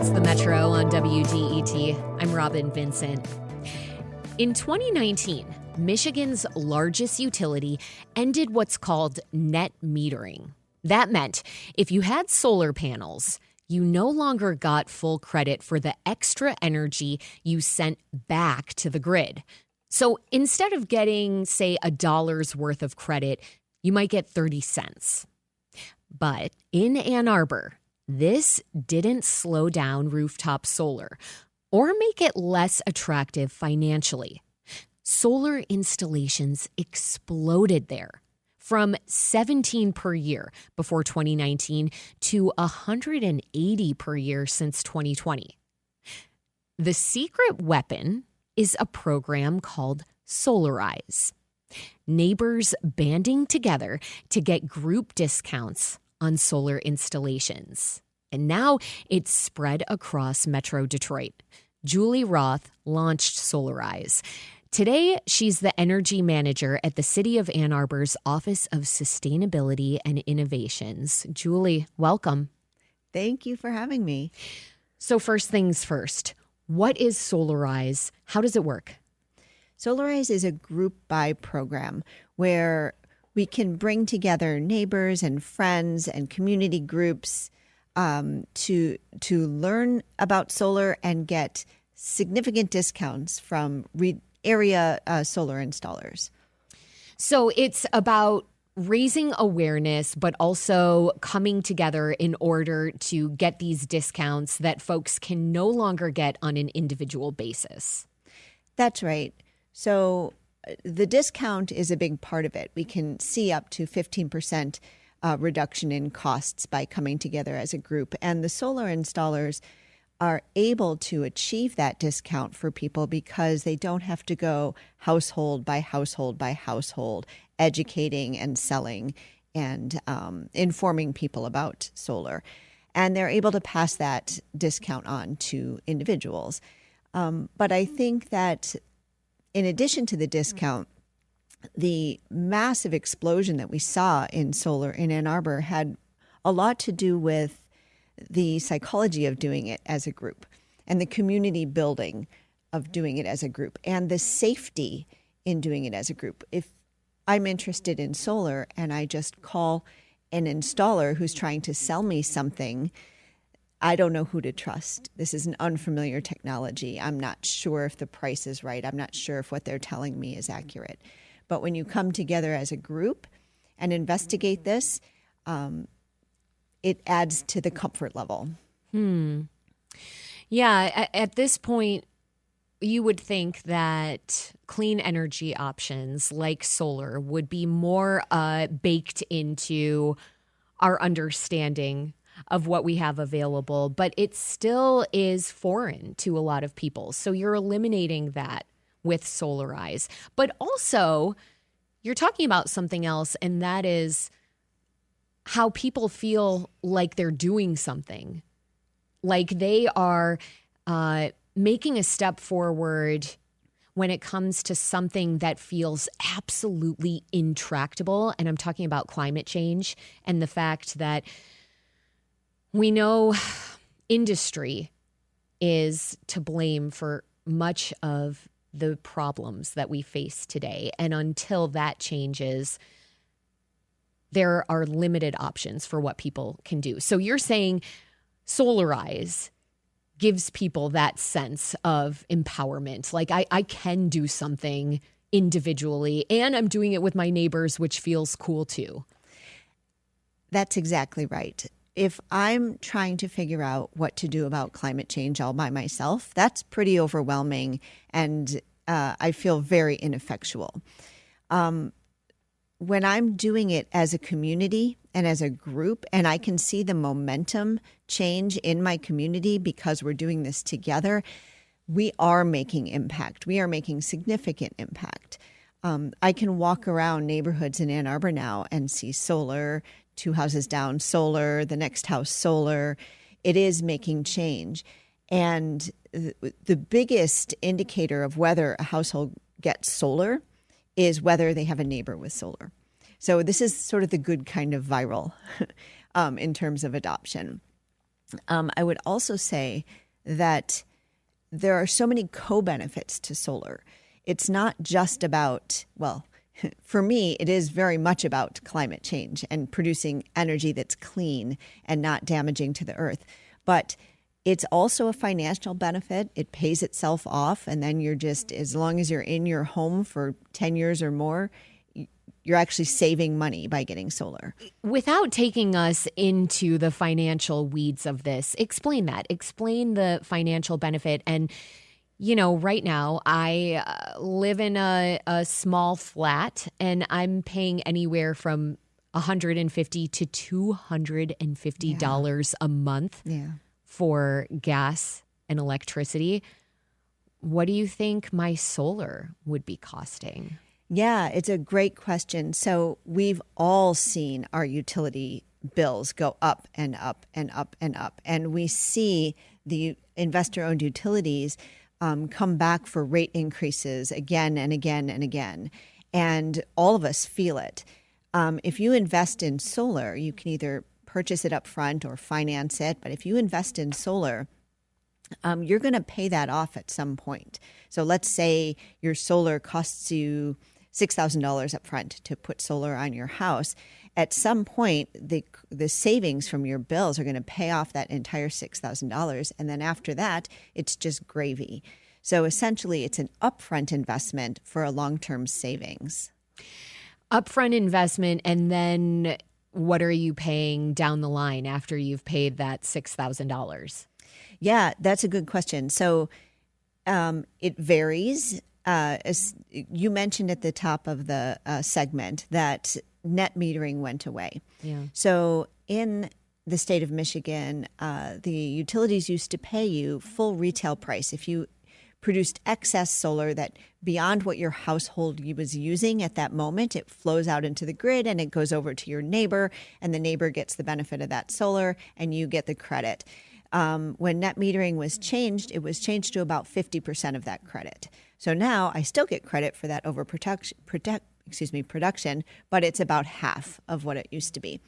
It's the Metro on WDET. I'm Robin Vincent. In 2019, Michigan's largest utility ended what's called net metering. That meant if you had solar panels, you no longer got full credit for the extra energy you sent back to the grid. So instead of getting, say, $1 worth of credit, you might get 30 cents. But in Ann Arbor, this didn't slow down rooftop solar or make it less attractive financially. Solar installations exploded there from 17 per year before 2019 to 180 per year since 2020. The secret weapon is a program called Solarize. Neighbors banding together to get group discounts on solar installations. And now it's spread across Metro Detroit. Julie Roth launched Solarize. Today, she's the energy manager at the City of Ann Arbor's Office of Sustainability and Innovations. Julie, welcome. Thank you for having me. So first things first, what is Solarize? How does it work? Solarize is a group buy program where we can bring together neighbors and friends and community groups to learn about solar and get significant discounts from area solar installers. So it's about raising awareness, but also coming together in order to get these discounts that folks can no longer get on an individual basis. That's right. So the discount is a big part of it. We can see up to 15% reduction in costs by coming together as a group. And the solar installers are able to achieve that discount for people because they don't have to go household by household by household, educating and selling and informing people about solar. And they're able to pass that discount on to individuals. But I think that in addition to the discount, the massive explosion that we saw in solar in Ann Arbor had a lot to do with the psychology of doing it as a group and the community building of doing it as a group and the safety in doing it as a group. If I'm interested in solar and I just call an installer who's trying to sell me something, I don't know who to trust. This is an unfamiliar technology. I'm not sure if the price is right. I'm not sure if what they're telling me is accurate. But when you come together as a group and investigate this, it adds to the comfort level. Yeah, at this point, you would think that clean energy options like solar would be more baked into our understanding of what we have available, but it still is foreign to a lot of people. So you're eliminating that with Solarize. But also, you're talking about something else, and that is how people feel like they're doing something, like they are making a step forward when it comes to something that feels absolutely intractable. And I'm talking about climate change and the fact that we know industry is to blame for much of the problems that we face today. And until that changes, there are limited options for what people can do. So you're saying Solarize gives people that sense of empowerment. Like I can do something individually and I'm doing it with my neighbors, which feels cool too. That's exactly right. If I'm trying to figure out what to do about climate change all by myself, that's pretty overwhelming and I feel very ineffectual. When I'm doing it as a community and as a group, and I can see the momentum change in my community because we're doing this together, we are making impact. We are making significant impact. I can walk around neighborhoods in Ann Arbor now and see solar, 2 houses down, solar, the next house, solar. It is making change. And the biggest indicator of whether a household gets solar is whether they have a neighbor with solar. So this is sort of the good kind of viral in terms of adoption. I would also say that there are so many co-benefits to solar. It's not just about, well, for me, it is very much about climate change and producing energy that's clean and not damaging to the earth. But it's also a financial benefit. It pays itself off. And then you're just, as long as you're in your home for 10 years or more, you're actually saving money by getting solar. Without taking us into the financial weeds of this, explain that. Explain the financial benefit. And, you know, right now I live in a small flat and I'm paying anywhere from $150 to $250 a month for gas and electricity. What do you think my solar would be costing? Yeah, it's a great question. So we've all seen our utility bills go up and up and up and up. And we see the investor-owned utilities come back for rate increases again and again and again. And all of us feel it. If you invest in solar, you can either purchase it up front or finance it. But if you invest in solar, you're going to pay that off at some point. So let's say your solar costs you $6,000 up front to put solar on your house. At some point, the savings from your bills are going to pay off that entire $6,000. And then after that, it's just gravy. So essentially, it's an upfront investment for a long-term savings. Upfront investment, and then what are you paying down the line after you've paid that $6,000? Yeah, that's a good question. So it varies. As you mentioned at the top of the segment that net metering went away. Yeah. So in the state of Michigan, the utilities used to pay you full retail price. If you produced excess solar that beyond what your household was using at that moment, it flows out into the grid and it goes over to your neighbor, and the neighbor gets the benefit of that solar and you get the credit. When net metering was changed, it was changed to about 50% of that credit. So now I still get credit for that production, but it's about half of what it used to be.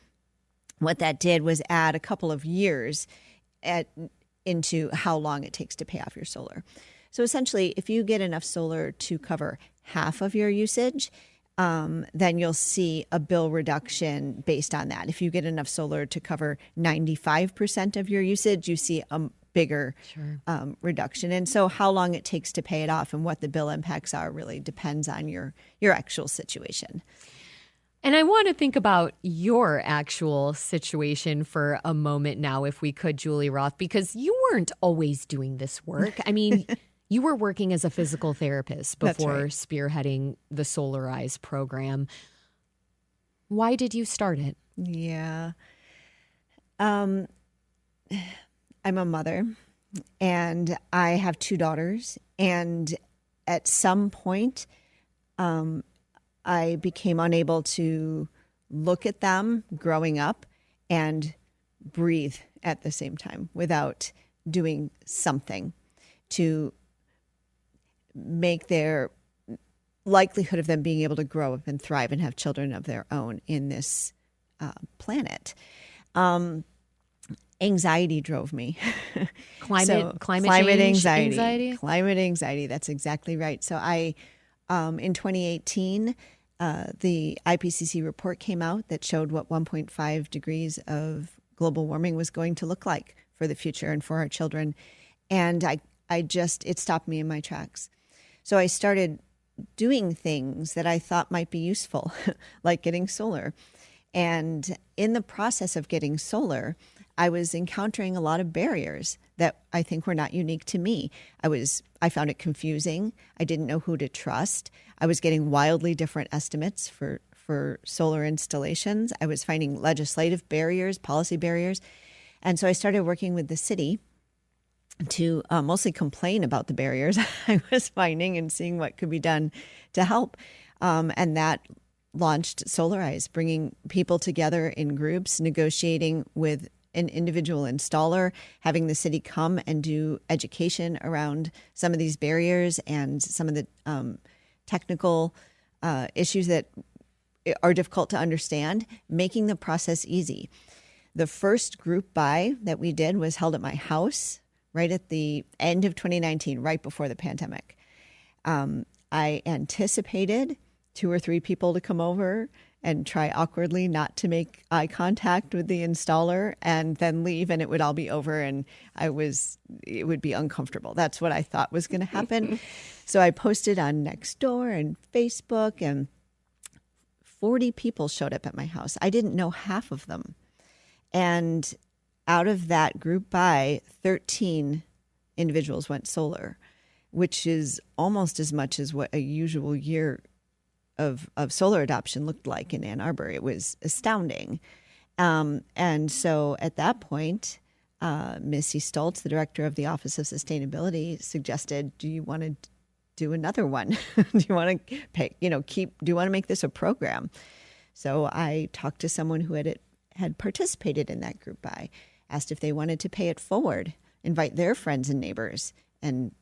What that did was add a couple of years into how long it takes to pay off your solar. So essentially, if you get enough solar to cover half of your usage, then you'll see a bill reduction based on that. If you get enough solar to cover 95% of your usage, you see a bigger reduction. And so how long it takes to pay it off and what the bill impacts are really depends on your actual situation. And I want to think about your actual situation for a moment now, if we could, Julie Roth, because you weren't always doing this work. I mean, you were working as a physical therapist before spearheading the Solarize program. Why did you start it? Yeah. I'm a mother and I have two daughters. And at some point, I became unable to look at them growing up and breathe at the same time without doing something to make their likelihood of them being able to grow up and thrive and have children of their own in this planet. Anxiety drove me. Climate anxiety. Climate anxiety. That's exactly right. So I, in 2018, the IPCC report came out that showed what 1.5 degrees of global warming was going to look like for the future and for our children. And it stopped me in my tracks. So I started doing things that I thought might be useful, like getting solar. And in the process of getting solar, I was encountering a lot of barriers that I think were not unique to me. I found it confusing. I didn't know who to trust. I was getting wildly different estimates for solar installations. I was finding legislative barriers, policy barriers. And so I started working with the city to mostly complain about the barriers I was finding and seeing what could be done to help. And that launched Solarize, bringing people together in groups, negotiating with an individual installer, having the city come and do education around some of these barriers and some of the technical issues that are difficult to understand, making the process easy. The first group buy that we did was held at my house right at the end of 2019, right before the pandemic. I anticipated 2 or 3 people to come over and try awkwardly not to make eye contact with the installer and then leave, and it would all be over, and it would be uncomfortable. That's what I thought was going to happen. So I posted on Nextdoor and Facebook, and 40 people showed up at my house. I didn't know half of them. And out of that group buy, 13 individuals went solar, which is almost as much as what a usual year of solar adoption looked like in Ann Arbor. It was astounding. And so at that point, Missy Stoltz, the director of the Office of Sustainability, suggested, do you want to do another one? Do you want to pay, do you want to make this a program? So I talked to someone who had participated in that group buy, asked if they wanted to pay it forward, invite their friends and neighbors and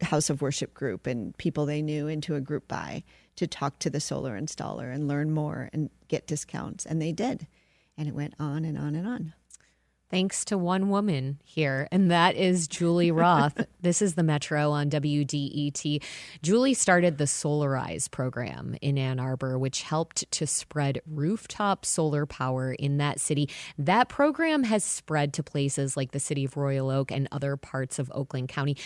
house of worship group and people they knew into a group buy to talk to the solar installer and learn more and get discounts. And they did. And it went on and on and on. Thanks to one woman here, and that is Julie Roth. This is the Metro on WDET. Julie started the Solarize program in Ann Arbor, which helped to spread rooftop solar power in that city. That program has spread to places like the city of Royal Oak and other parts of Oakland County.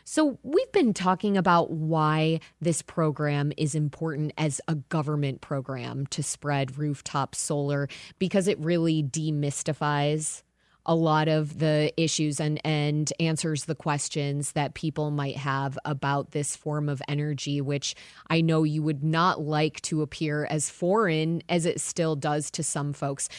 So we've been talking about why this program is important as a government program to spread rooftop solar, because it really demystifies a lot of the issues and answers the questions that people might have about this form of energy, which I know you would not like to appear as foreign as it still does to some folks.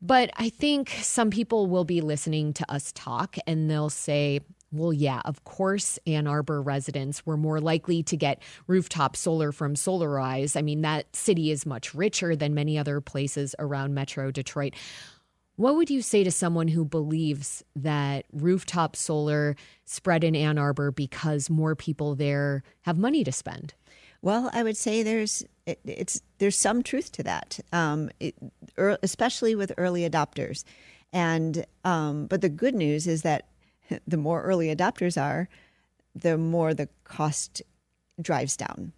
But I think some people will be listening to us talk and they'll say, well, yeah, of course, Ann Arbor residents were more likely to get rooftop solar from Solarize. I mean, that city is much richer than many other places around Metro Detroit. What would you say to someone who believes that rooftop solar spread in Ann Arbor because more people there have money to spend? Well, I would say there's some truth to that, especially with early adopters. And but the good news is that the more early adopters are, the more the cost drives down.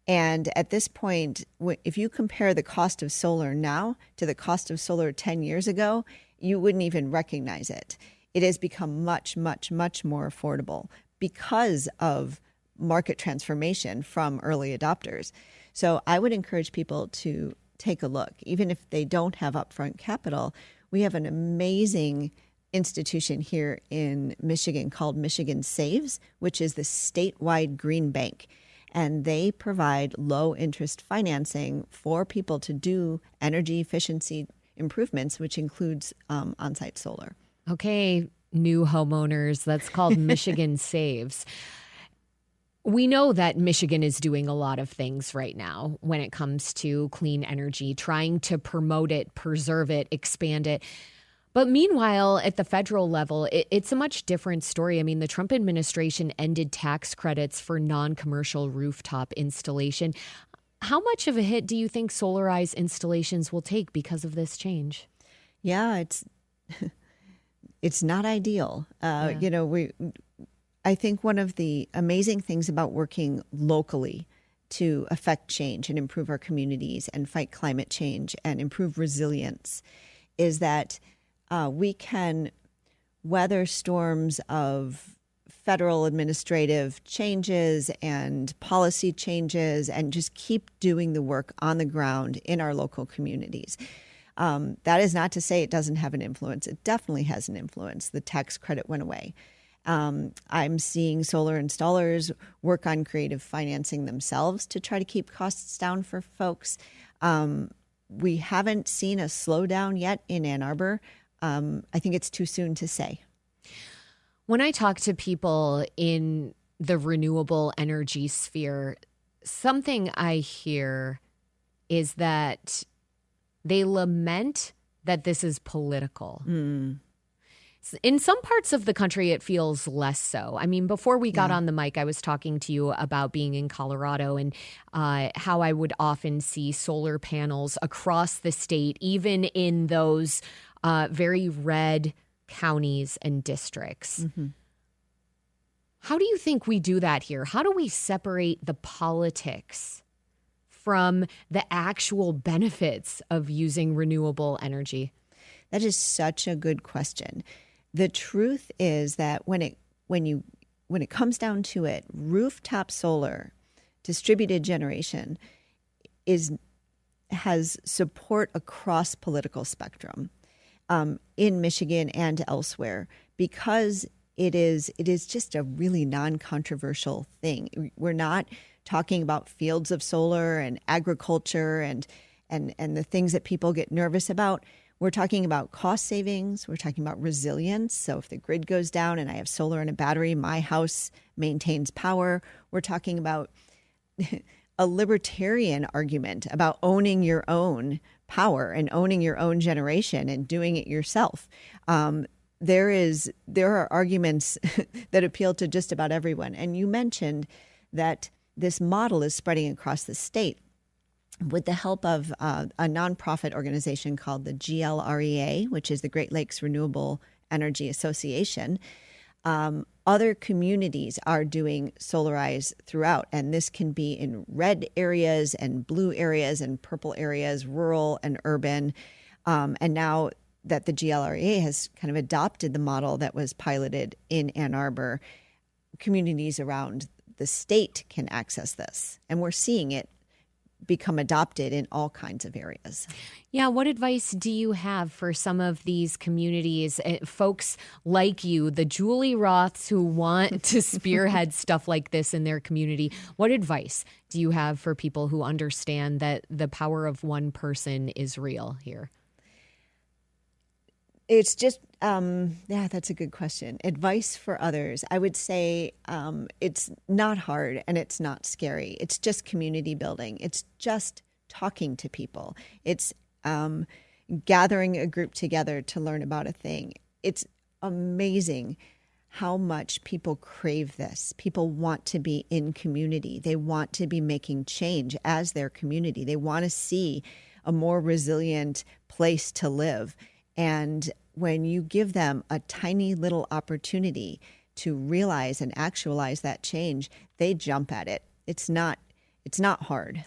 And at this point, if you compare the cost of solar now to the cost of solar 10 years ago, you wouldn't even recognize it. It has become much, much, much more affordable because of market transformation from early adopters. So I would encourage people to take a look. Even if they don't have upfront capital, we have an amazing institution here in Michigan called Michigan Saves, which is the statewide green bank. And they provide low-interest financing for people to do energy efficiency improvements, which includes on-site solar. Okay, new homeowners, that's called Michigan Saves. We know that Michigan is doing a lot of things right now when it comes to clean energy, trying to promote it, preserve it, expand it. But meanwhile, at the federal level, it's a much different story. I mean, the Trump administration ended tax credits for non-commercial rooftop installation. How much of a hit do you think Solarize installations will take because of this change? Yeah, it's not ideal. I think one of the amazing things about working locally to affect change and improve our communities and fight climate change and improve resilience is that we can weather storms of federal administrative changes and policy changes and just keep doing the work on the ground in our local communities. That is not to say it doesn't have an influence. It definitely has an influence. The tax credit went away. I'm seeing solar installers work on creative financing themselves to try to keep costs down for folks. We haven't seen a slowdown yet in Ann Arbor. I think it's too soon to say. When I talk to people in the renewable energy sphere, something I hear is that they lament that this is political. In some parts of the country, it feels less so. I mean, before we got on the mic, I was talking to you about being in Colorado and how I would often see solar panels across the state, even in those very red counties and districts. Mm-hmm. How do you think we do that here? How do we separate the politics from the actual benefits of using renewable energy? That is such a good question. The truth is that when it comes down to it, rooftop solar, distributed generation, has support across political spectrum in Michigan and elsewhere, because it is just a really non-controversial thing. We're not talking about fields of solar and agriculture and the things that people get nervous about. We're talking about cost savings. We're talking about resilience. So if the grid goes down and I have solar and a battery, my house maintains power. We're talking about a libertarian argument about owning your own power and owning your own generation and doing it yourself. There are arguments that appeal to just about everyone. And you mentioned that this model is spreading across the state with the help of a nonprofit organization called the GLREA, which is the Great Lakes Renewable Energy Association. Other communities are doing Solarize throughout, and this can be in red areas and blue areas and purple areas, rural and urban. And now that the GLREA has kind of adopted the model that was piloted in Ann Arbor, communities around the state can access this. And we're seeing it become adopted in all kinds of areas. Yeah. What advice do you have for some of these communities, folks like you, the Julie Roths who want to spearhead stuff like this in their community? What advice do you have for people who understand that the power of one person is real here? It's just, that's a good question. Advice for others. I would say it's not hard and it's not scary. It's just community building. It's just talking to people. It's gathering a group together to learn about a thing. It's amazing how much people crave this. People want to be in community. They want to be making change as their community. They want to see a more resilient place to live. And when you give them a tiny little opportunity to realize and actualize that change, they jump at it. It's not hard.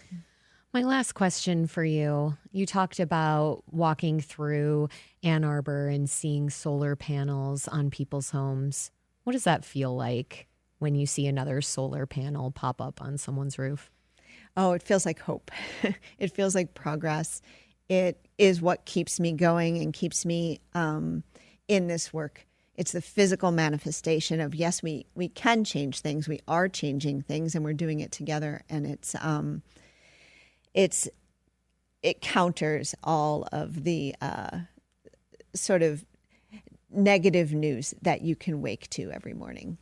My last question for you. You talked about walking through Ann Arbor and seeing solar panels on people's homes. What does that feel like when you see another solar panel pop up on someone's roof? Oh, it feels like hope. It feels like progress. It is what keeps me going and keeps me in this work. It's the physical manifestation of, yes, we can change things. We are changing things, and we're doing it together. And it counters all of the sort of negative news that you can wake to every morning.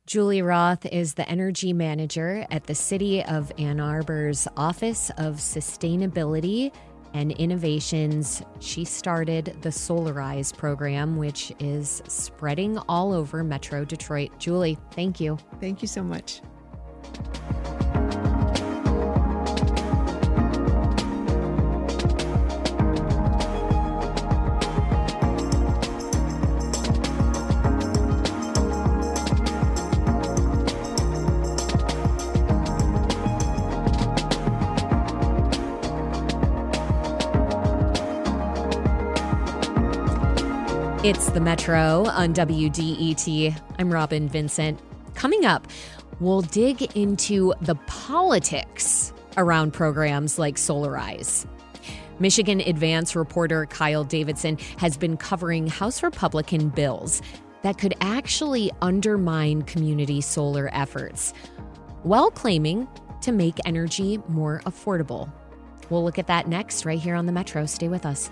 Julie Roth is the energy manager at the City of Ann Arbor's Office of Sustainability and Innovations. She started the Solarize program, which is spreading all over Metro Detroit. Julie, thank you. Thank you so much. It's the Metro on WDET. I'm Robin Vincent. Coming up, we'll dig into the politics around programs like Solarize. Michigan Advance reporter Kyle Davidson has been covering House Republican bills that could actually undermine community solar efforts, while claiming to make energy more affordable. We'll look at that next, right here on the Metro. Stay with us.